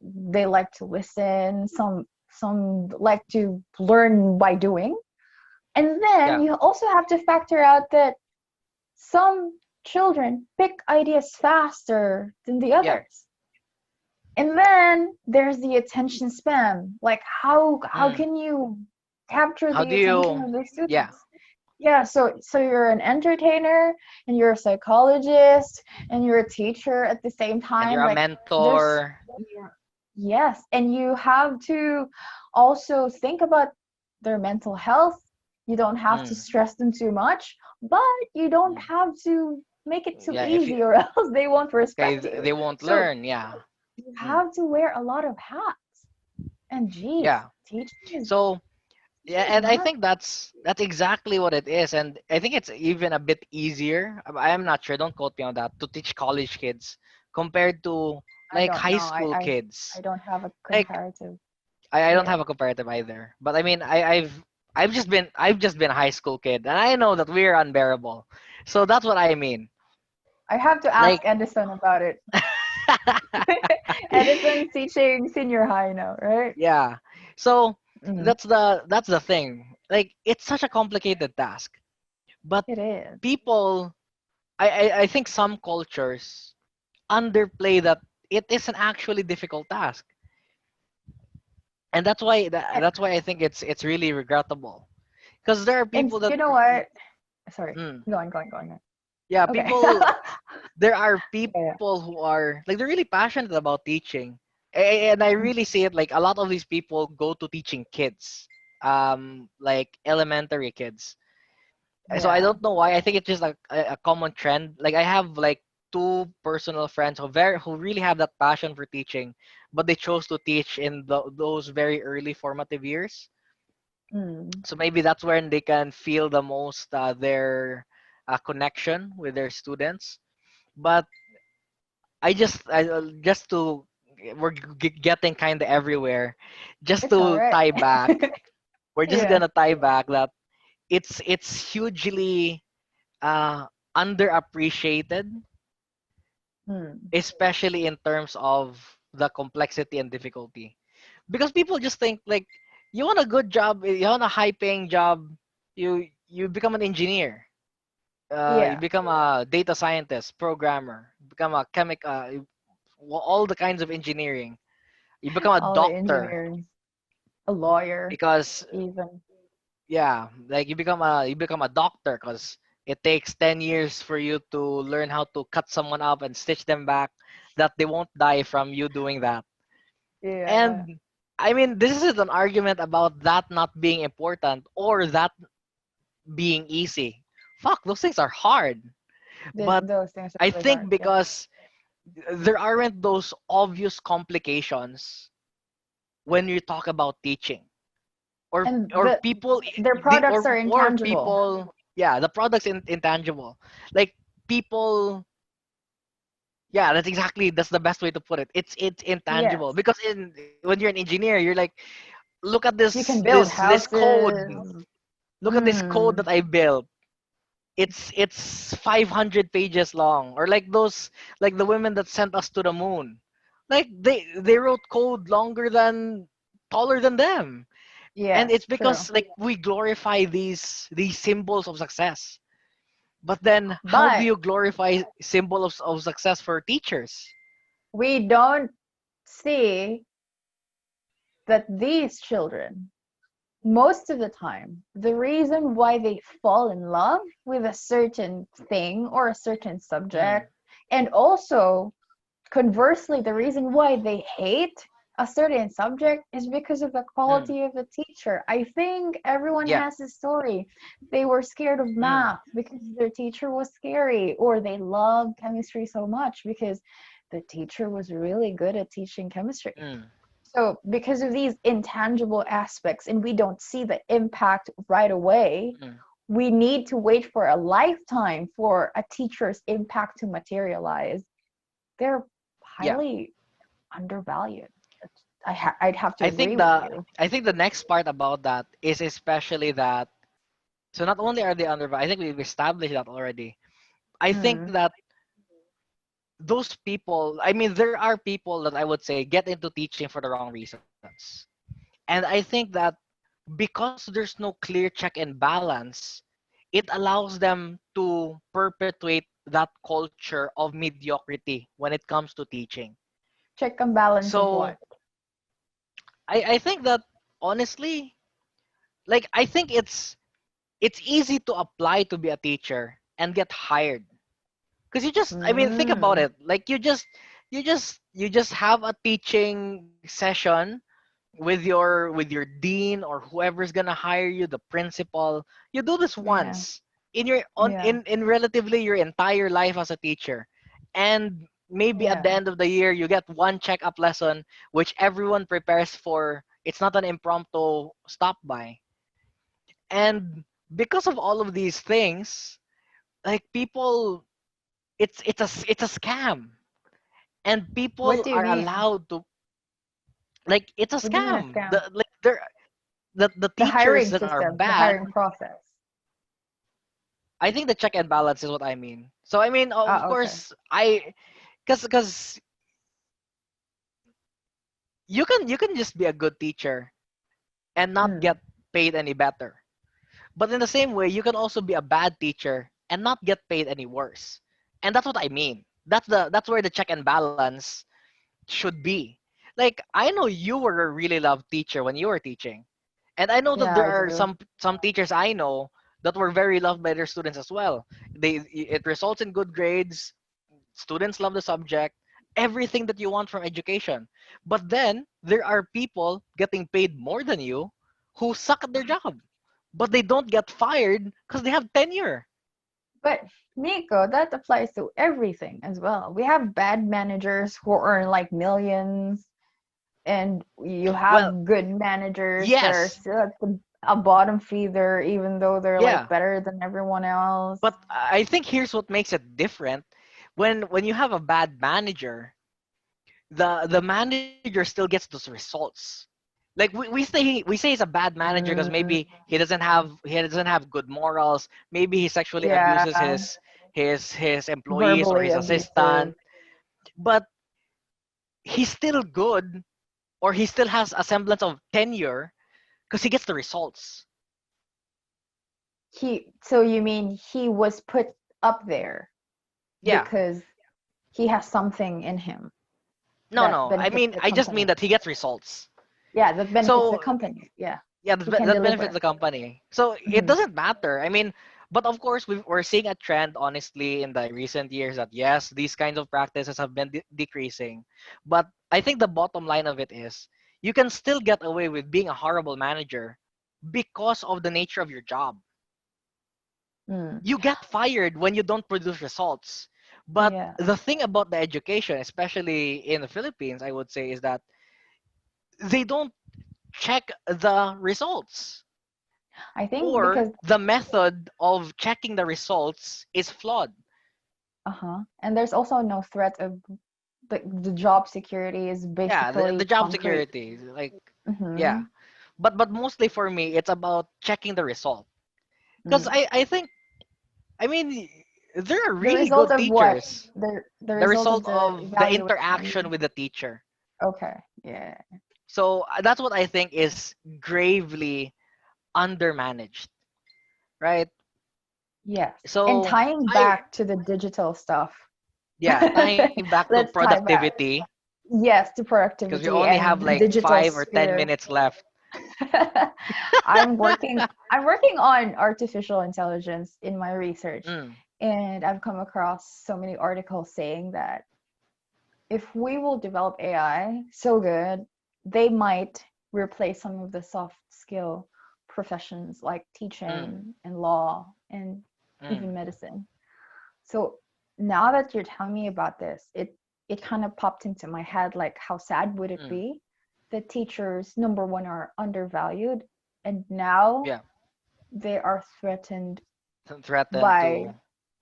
they like to listen, some like to learn by doing. And then Yeah. you also have to factor out that some children pick ideas faster than the Yeah. others. And then there's the attention span. Like how Mm. can you capture How the do attention you? of the Yeah. students? Yeah, so you're an entertainer and you're a psychologist and you're a teacher at the same And time. you're a Like there's mentor. yes, and you have to also think about their mental health. You don't have to Mm. stress them too much, but you don't Mm. have to make it too Yeah. If you easy or else they won't okay, respect you. they won't So learn. Yeah. you Mm. have to wear a lot of hats. And geez, Yeah. So yeah, teaching is and I not. think that's exactly what it is, and I think it's even a bit easier. I am not sure. Don't quote me on that. To teach college kids compared to I like don't high know. school I kids. don't have a Like, comparative. I don't Yeah, have a comparative either. But I mean, I've just been a high school kid, and I know that we're unbearable. So that's what I mean. I have to ask Like, Edison about it. Edison's teaching senior high now, right? yeah. So Mm, that's the thing. Like, it's such a complicated task, but it is. people, I think some cultures underplay that it is an actually difficult task, and that's why I think it's really regrettable, because there are And people that you know what? Sorry. mm, Go on. yeah, Okay. people, there are Yeah. people who are like, they're really passionate about teaching. And I Mm, really see it, like, a lot of these people go to teaching kids, like elementary kids. So I yeah. don't know why. I think it's just like a common trend. Like, I have like two personal friends who really have that passion for teaching, but they chose to teach in those very early formative years. Mm. So maybe that's when they can feel the most their connection with their students. But just to we're getting kind of everywhere. Just It's all to right. tie back, we're just Yeah. gonna tie back that it's hugely underappreciated, Mm. especially in terms of the complexity and difficulty. Because people just think like you want a good job, you want a high paying job, you become an engineer, you Yeah. become a data scientist, programmer, become a all the kinds of engineering. You become a All the doctor engineers, a lawyer, because even. yeah, like you become a doctor because it takes 10 years for you to learn how to cut someone up and stitch them back that they won't die from you doing that. Yeah. And I mean, this is an argument about that not being important or that being easy. Fuck, those things are hard. But Those things I are really hard. think Yeah. because there aren't those obvious complications when you talk about teaching, or And or people their the products are or intangible. people, yeah, the product's intangible. Like people, yeah, that's the best way to put it. It's intangible Yes. because when you're an engineer, you're like, look at You this can build this code. houses. Look at this code that Mm. I built. It's 500 pages long, or like those, like the women that sent us to the moon, like they wrote code longer than taller than them. And Yes, it's true. because like we glorify these symbols of success, but then how do But you glorify symbols of success for teachers? we don't see that these children, most of the time, the reason why they fall in love with a certain thing or a certain Mm, subject, and also conversely, the reason why they hate a certain subject is because of the mm, quality of the teacher. I think everyone yeah. has a story. They were scared of Mm, math because their teacher was scary, or they loved chemistry so much because the teacher was really good at teaching chemistry. mm, So, because of these intangible aspects, and we don't see the impact right away, mm, we need to wait for a lifetime for a teacher's impact to materialize. They're yeah. highly undervalued. I'd have to I think agree with the you. I think the next part about that is especially that, so not only are they undervalued, I think we've established that already. I think Mm. that those people, I mean, there are people that I would say get into teaching for the wrong reasons. And I think that because there's no clear check and balance, it allows them to perpetuate that culture of mediocrity when it comes to teaching. Check and balance of So what? I think that honestly, like I think it's easy to apply to be a teacher and get hired. Because you just, I mean, think about Mm. it. Like you just have a teaching session with your dean or whoever's gonna hire you, the principal. You do this Yeah. once in your on Yeah. in relatively your entire life as a teacher, and maybe at the Yeah. end of the year you get one checkup lesson which everyone prepares for. It's not an impromptu stop by, and because of all of these things, like people, it's a scam, and What people do you are mean? allowed to, like, it's a What do you mean a scam. scam? The The teachers hiring that are system, the bad, hiring process. I think the check and balance is what I mean. So I mean, of Ah, okay. course, because you can just be a good teacher and not Mm. get paid any better. But in the same way, you can also be a bad teacher and not get paid any worse. And that's what I mean. That's where the check and balance should be. Like, I know you were a really loved teacher when you were teaching. And I know that Yeah, there I are do. some teachers I know that were very loved by their students as well. It results in good grades, students love the subject, everything that you want from education. But then there are people getting paid more than you who suck at their job. But they don't get fired because they have tenure. But Nico, that applies to everything as well. We have bad managers who earn like millions, and you Well, have good managers that are yes. still a bottom feeder, even though they're like Yeah, better than everyone else. but I think here's what makes it different. When you have a bad manager, the manager still gets those results. Like we say he's a bad manager because Mm, maybe he doesn't have good morals. Maybe he sexually abuses yeah, his employees or verbally his abusive. assistant. But he's still good, or he still has a semblance of tenure because he gets the results. So you mean he was put up there Yeah. because he has something in him No, that no. I benefits mean, the I just mean company? that he gets results. Yeah, that benefits the So company. Yeah, yeah, he can that benefits deliver. the company. So it Hmm. doesn't matter. I mean, but of course, we're seeing a trend, honestly, in the recent years that yes, these kinds of practices have been decreasing. But I think the bottom line of it is you can still get away with being a horrible manager because of the nature of your job. Mm. You get fired when you don't produce results. But Yeah, the thing about the education, especially in the Philippines, I would say, is that they don't check the results, I think or because the method of checking the results is flawed. uh-huh, and there's also no threat of the job security is Yeah, the basically job concrete. security, like, yeah. Mm-hmm. But mostly for me, it's about checking the result. Because Mm. I think, I mean, there are The really result good of what? teachers. The The result of result the of the interaction evaluation. with the teacher. Okay. Yeah. So that's what I think is gravely undermanaged, right? Yes. And So tying I, back to the digital stuff. yeah, tying back to Let's tie back. productivity, Yes, to because we productivity only and have the like digital 5 or 10 sphere. minutes left. I'm working on artificial intelligence in my research, Mm, and I've come across so many articles saying that if we will develop AI so good, they might replace some of the soft skill professions like mm, teaching and law and mm, even medicine. So now that you're telling me about this, it kind of popped into my head like how sad would it mm. be that teachers number one are undervalued and now Yeah, they are threatened threatened by to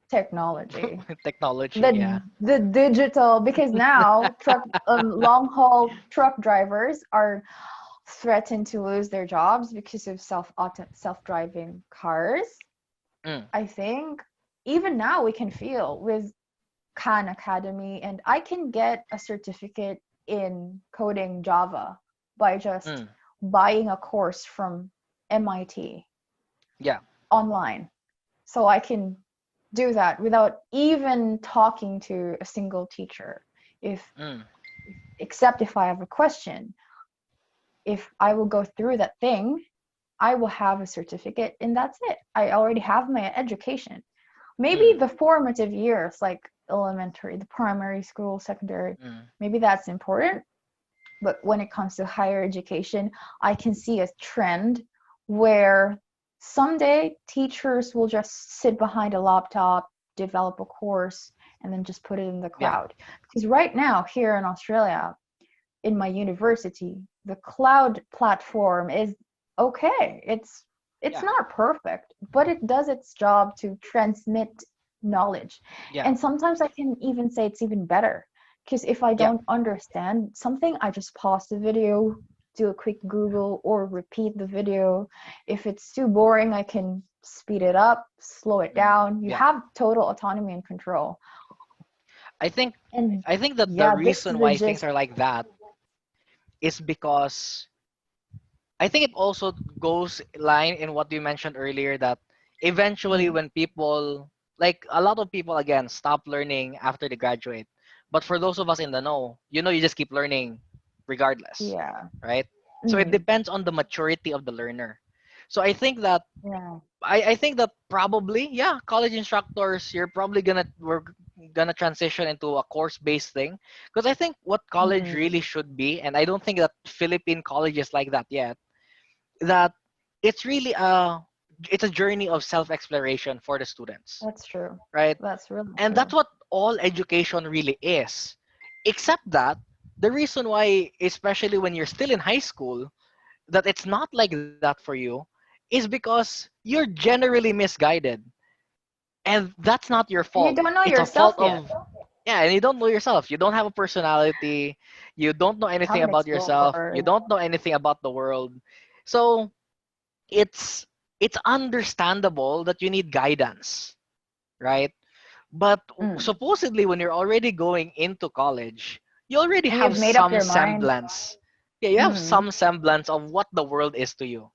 technology. technology. Yeah. The digital, because now long haul truck drivers are threatened to lose their jobs because of self-driving cars. Mm, I think even now we can feel with Khan Academy, and I can get a certificate in coding Java by just mm. buying a course from MIT Yeah. online. So I can do that without even talking to a single teacher. If Mm, except if I have a question, if I will go through that thing, I will have a certificate and that's it. I already have my education. Maybe mm, the formative years, like elementary, the primary school, secondary, mm, maybe that's important. But when it comes to higher education, I can see a trend where someday teachers will just sit behind a laptop, develop a course, and then just put it in the yeah. cloud. Because right now, here in Australia, in my university, the cloud platform is okay. It's Yeah. not perfect, but it does its job to transmit knowledge. Yeah. And sometimes I can even say it's even better because if I Yeah. don't understand something, I just pause the video, do a quick Google, or repeat the video. If it's too boring, I can speed it up, slow it Mm, down. You yeah. have total autonomy and control. I think And I think that the yeah, this is reason the why things gist. are like that is because I think it also goes line in what you mentioned earlier, that eventually Mm, when people, like a lot of people again, stop learning after they graduate. But for those of us in the know, you just keep learning regardless, yeah. right? So it Mm, depends on the maturity of the learner. So yeah. I think that probably, yeah, college instructors, we're gonna transition into a course based thing, because I think what college Mm, really should be, and I don't think that Philippine college is like that yet, that it's really a journey of self exploration for the students, that's true. right? That's really And that's true. what all education really is. Except that the reason why, especially when you're still in high school, that it's not like that for you is because you're generally misguided. And that's not your And you fault. don't know It's a yourself fault yet. of, yeah, and you don't know yourself. You don't have a personality. You don't know You anything haven't about yourself. You explored. don't know anything about the world. So it's it's understandable that you need guidance, right? But Mm. supposedly when you're already going into college, you already And have you've made up some your mind. semblance. Yeah, you have Mm. some semblance of what the world is to you.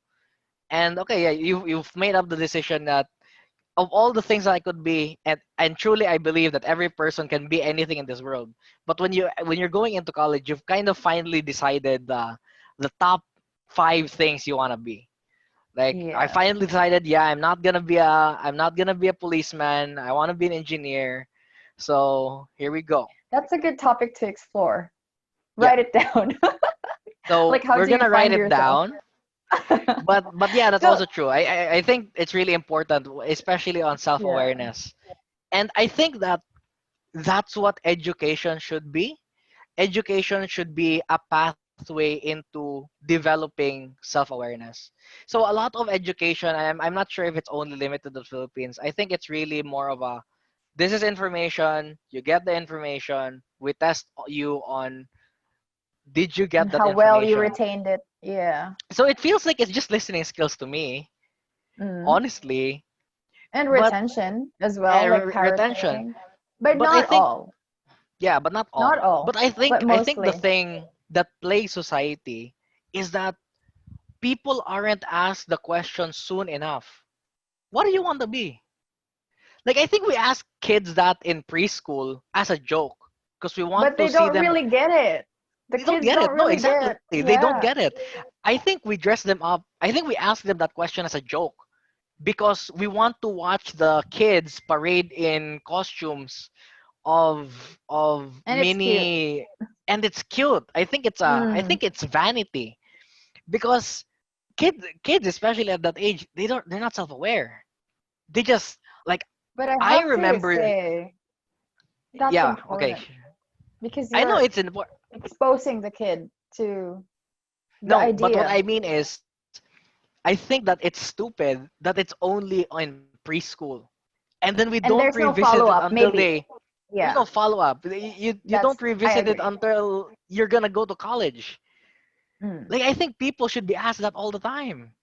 And okay, yeah, you've made up the decision that of all the things that I could be, and truly I believe that every person can be anything in this world. But when you're going into college, you've kind of finally decided the top five things you want to be. Like I Yeah. finally decided, yeah, I'm not gonna be a policeman. I want to be an engineer. So here we go. That's a good topic to explore. Yeah. Write it down. So Like, how we're do you gonna write find it yourself? down. But yeah, that's So, also true. I think it's really important, especially on self yeah. awareness. And I think that that's what education should be. Education should be a pathway into developing self-awareness. So a lot of education, I'm not sure if it's only limited to the Philippines. I think it's really more of a, this is information, you get the information, we test you on did you get And that how well you information. retained it. Yeah. So it feels like it's just listening skills to me, Mm. honestly. And But retention as well, yeah, like retention. parroting. But But I not think, all. yeah, but not Not all. all. But I But think the mostly. thing that plays society is that people aren't asked the question soon enough. What do you want to be? Like I think we ask kids that in preschool as a joke because we want But to they see don't them. really get it. The They don't kids get don't it. No, really exactly. get. They don't get Yeah. it. I think we dress them up. I think we ask them that question as a joke because we want to watch the kids parade in costumes of And it's cute. mini, and it's cute. I Mm. think it's vanity because kids especially at that age they're not self-aware. They just like But I I have to remember. say that's Yeah, okay. important because I know you're it's important. exposing the kid to the No, but what idea. I mean is I think that it's stupid that it's only in preschool, and then we don't And there's no revisit it follow up, until maybe. they. There's no Yeah. follow up. You don't That's I revisit it agree. until you're gonna go to college. Mm. Like I think people should be asked that all the time.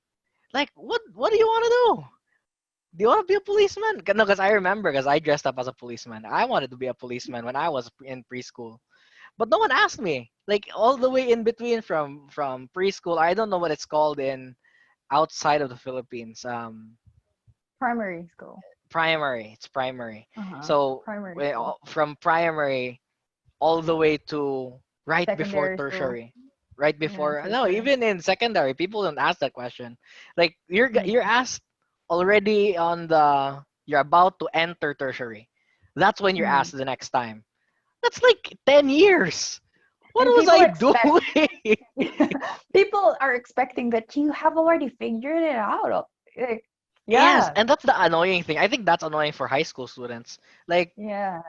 Like what do you want to do? Do you want to be a policeman? No, because I remember because I dressed up as a policeman. I wanted to be a policeman when I was in preschool, but no one asked me. Like all the way in between from preschool, I don't know what it's called in outside of the Philippines. Primary school. Primary. It's primary. Uh-huh. So Primary school. from primary all the way to right before Secondary school. tertiary. Right Yeah, before, no, tertiary. even in secondary, people don't ask that question. Like you're Mm. asked already on the you're about to enter tertiary. That's when you're Mm. asked the next time. That's like 10 years. What And was people I expect doing? people are expecting that you have already figured it out. Like, Yes, yeah. and that's the annoying thing. I think that's annoying for high school students. Like Yeah.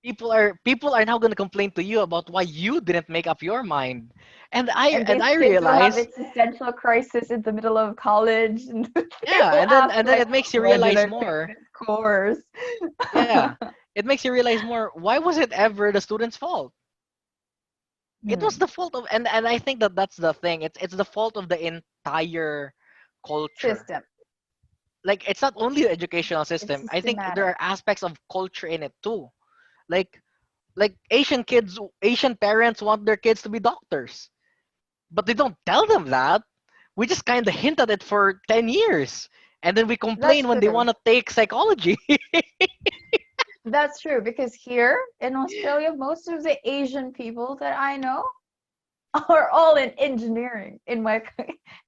people are now gonna complain to you about why you didn't make up your mind. And And these I kids will have realize, existential crisis in the middle of college, and they yeah, will ask and then like, it makes you why did realize I pick more. this course? Yeah. It makes you realize more. Why was it ever the student's fault? It was Hmm. the fault of, and I think that that's the thing. It's the fault of the entire culture. System. Like it's not only the educational It's system. I think there systematic. are aspects of culture in it too. Like Asian kids, Asian parents want their kids to be doctors, but they don't tell them that. We just kind of hint at it for 10 years, and then we That's complain when they true. want to take psychology. That's true because here in Australia, most of the Asian people that I know are all in engineering in my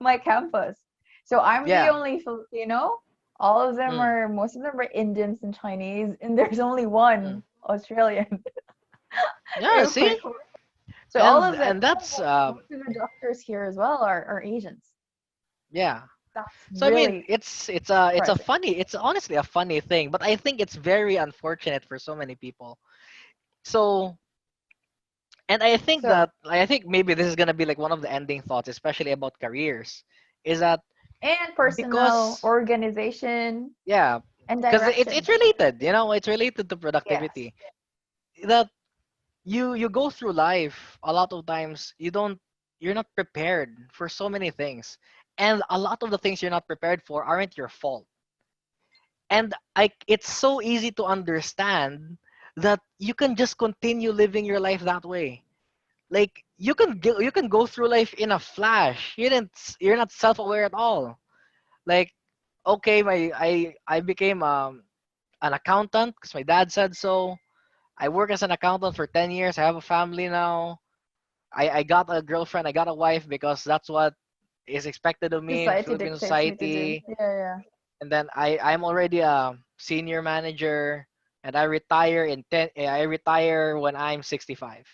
my campus. So I'm the Yeah. only Filipino. All of them Mm, are most of them are Indians and Chinese, and there's only mm. one Australian Yeah, in see? my course. So all And of the and that's most of the doctors here as well are Asians. yeah. That's So I mean, really it's a surprising. funny, it's honestly a funny thing, but I think it's very unfortunate for so many people. So, and So I think maybe this is going to be like one of the ending thoughts, especially about careers, is that And personal because organization yeah, and because it's direction. related, you know, it's related to Yes. productivity. That you go through life a lot of times you're not prepared for so many things, and a lot of the things you're not prepared for aren't your fault. And it's so easy to understand that you can just continue living your life that way. Like you can go through life in a flash. You're not self-aware at all. Like okay, I became an accountant because my dad said so. I work as an accountant for 10 years. I have a family now. I got a girlfriend. I got a wife because that's what is expected of me in Society Philippine dictates me to do. society. Yeah, yeah. And then I'm already a senior manager, and I retire when I'm 65.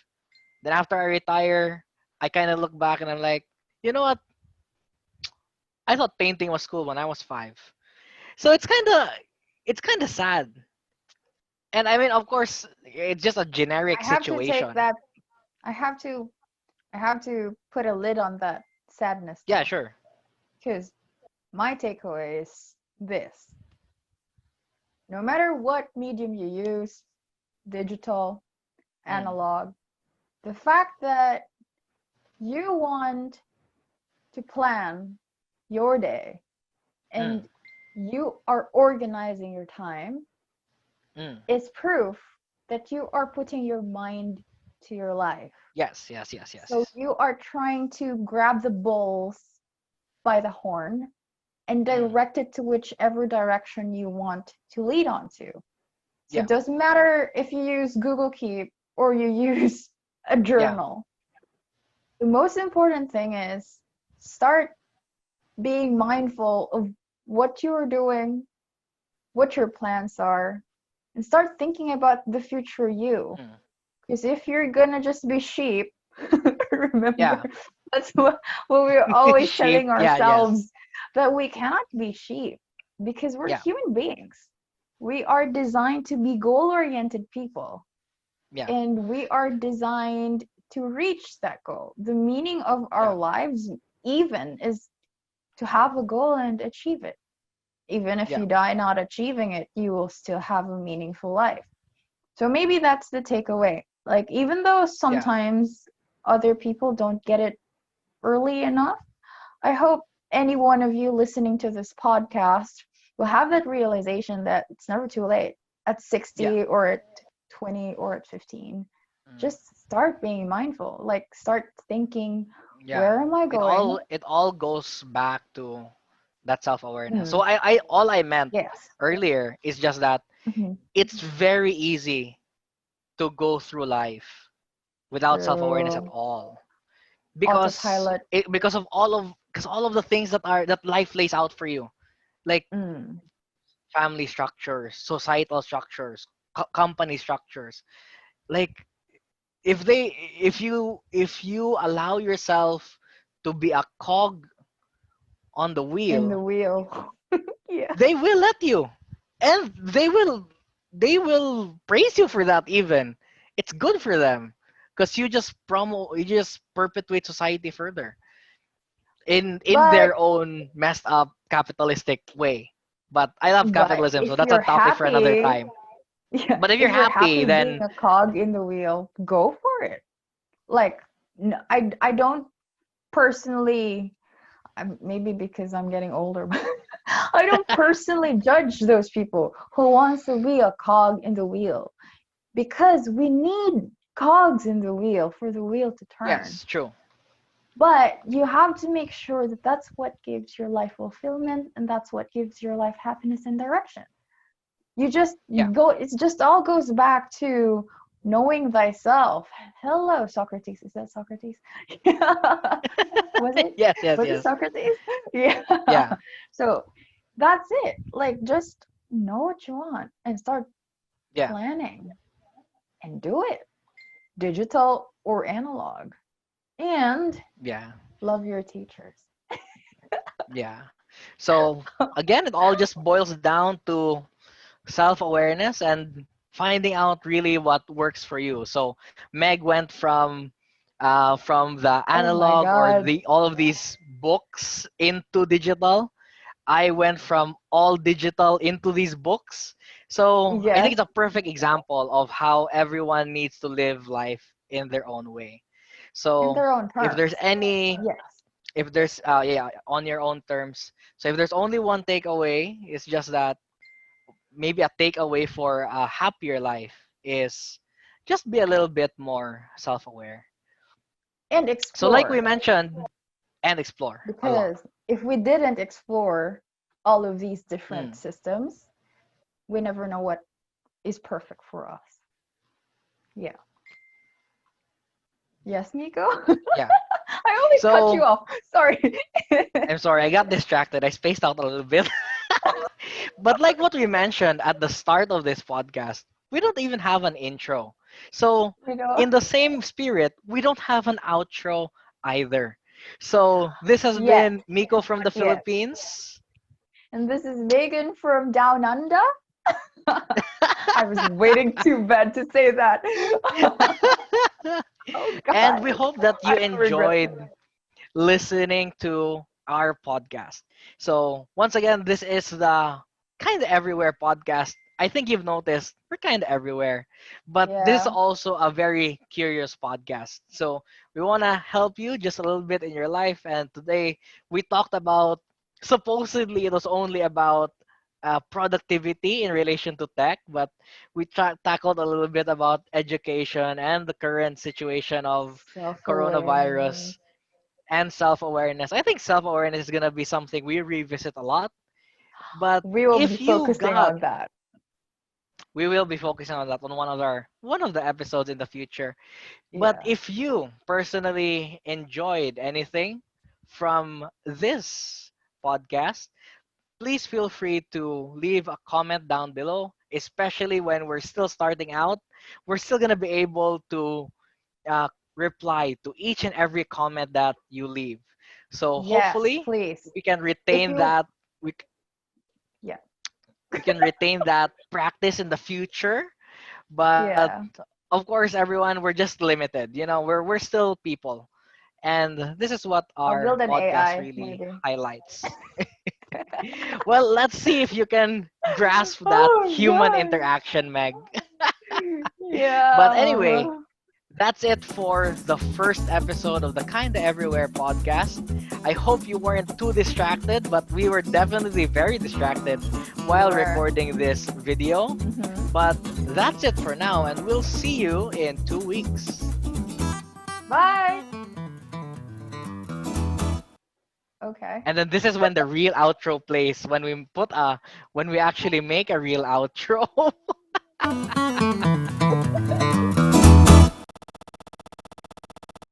Then after I retire, I kind of look back and I'm like, you know what? I thought painting was cool when I was 5. So it's kind of sad. And I mean, of course, it's just a generic I have to take situation. that. I have to. I have to put a lid on that sadness Yeah, though, sure. because my takeaway is this: no matter what medium you use, digital, Mm, analog, the fact that you want to plan your day mm, and you are organizing your time mm. is proof that you are putting your mind to your life. Yes, yes, yes, yes, So yes. you are trying to grab the bulls by the horn and Mm, direct it to whichever direction you want to lead onto. So yeah, it doesn't matter if you use Google Keep or you use a yeah, journal. The most important thing is start being mindful of what you are doing, what your plans are, and start thinking about the future you. mm, Because if you're gonna just be sheep, remember, yeah. that's what we're always Sheep. telling Yeah, yes. ourselves, that we cannot be sheep because we're Yeah, human beings. We are designed to be goal oriented people, yeah, and we are designed to reach that goal. The meaning of our yeah, lives, even, is to have a goal and achieve it. Even if yeah, you die not achieving it, you will still have a meaningful life. So maybe that's the takeaway. Like, even though yeah, sometimes other people don't get it early enough, I hope any one of you listening to this podcast will have that realization that it's never too late at yeah. 60 or at 20 or at 15. Mm, Just start being mindful. Like, start thinking, yeah. where am I going? It all goes back to that self awareness. So Hmm. I all I meant Yes. earlier is just that Hmm. it's very easy to go through life without self awareness at True. all Autopilot. because all of the things that life lays out for you, like Mm. family structures, societal structures, company structures. Like if you allow yourself to be a cog on the In the wheel, wheel. Yeah. they will let you, and they will praise you for that. Even it's good for them because you just perpetuate society further in But their own messed up capitalistic way. But I love capitalism, so if that's a you're topic for another happy, time. yeah, But if you're if you're happy, happy being then a cog in the wheel, go for it. Like, I don't personally, maybe because I'm getting older, but I don't personally judge those people who wants to be a cog in the wheel, because we need cogs in the wheel for the wheel to turn. yes, true. But you have to make sure that that's what gives your life fulfillment, and that's what gives your life happiness and direction. You just Yeah. go, it's just all goes back to knowing thyself. Hello, Socrates. Is that Socrates? Was it? Yes, yes, Was it yes. Socrates? Yeah. Yeah, So that's it. Like, just know what you want and start yeah, planning and do it, digital or analog. And yeah, love your teachers. yeah. So again, it all just boils down to self-awareness and finding out really what works for you. So Meg went from the Oh my analog or God. the all of these books into digital. I went from all digital into these books. So I think Yes, it's a perfect example of how everyone needs to live life in their own way. in So their own if there's terms. any, Yes. if there's yeah, on your own terms. So if there's only one takeaway, it's just that maybe a takeaway for a happier life is just be a little bit more self-aware. And So like we explore. mentioned, and explore a lot. Because if we didn't explore all of these different Mm, systems, we never know what is perfect for us. Yeah. Yes, Nico? yeah. I always cut you So off. Sorry. I'm sorry, I got distracted. I spaced out a little bit. But like what we mentioned at the start of this podcast, we don't even have an intro. So You know? in the same spirit, we don't have an outro either. So this has Yet. been Miko from the Yes. Philippines. And this is Megan from Down Under. I was waiting too bad to say that. Oh And God. we hope that you I will regret enjoyed that. listening to our podcast. So, once again, this is the Kind of Everywhere podcast. I think you've noticed we're kind of everywhere, but this is Yeah. also a very curious podcast. So, we want to help you just a little bit in your life. And today we talked about supposedly it was only about productivity in relation to tech, but we tackled a little bit about education and the current situation of Self-awareness. coronavirus and self-awareness. I think self-awareness is gonna be something we revisit a lot. But We will be if you focusing got, on that. we will be focusing on that on one of the episodes in the future. But Yeah. if you personally enjoyed anything from this podcast, please feel free to leave a comment down below. Especially when we're still starting out, we're still gonna be able to uh, reply to each and every comment that you leave. So Yes, hopefully please. we can If retain you, that we, yeah, we can retain that practice in the future. But yeah. of course, everyone, we're just limited. You know, we're still people, and this is what I'll our build an podcast AI, really maybe. highlights. Well, let's see if you can grasp that Oh human gosh. interaction, Meg. But anyway, Yeah. that's it for the first episode of the Kinda Everywhere podcast. I hope you weren't too distracted, but we were definitely very distracted We while were. recording this video. Hmm. But that's it for now, and we'll see you in 2 weeks. Bye. Okay. And then this is when the real outro plays when we actually make a real outro.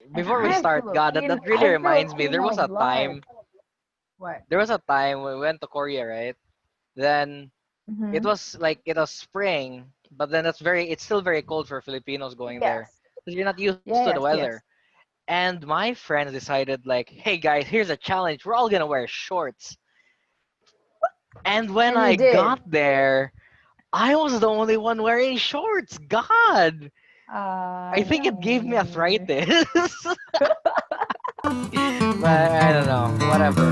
And Before we I'm start, God, that really I'm reminds me. Filipino blood. What? There was a time when we went to Korea, right? Then Hmm. it was spring, but then it's still very cold for Filipinos going there Yes. because you're not used to the Yes, weather. yes. And my friends decided like, hey guys, here's a challenge. We're all gonna wear shorts. And when And you I got did. there, I was the only one wearing shorts. God, I think it gave me No. arthritis. But I don't know. Whatever.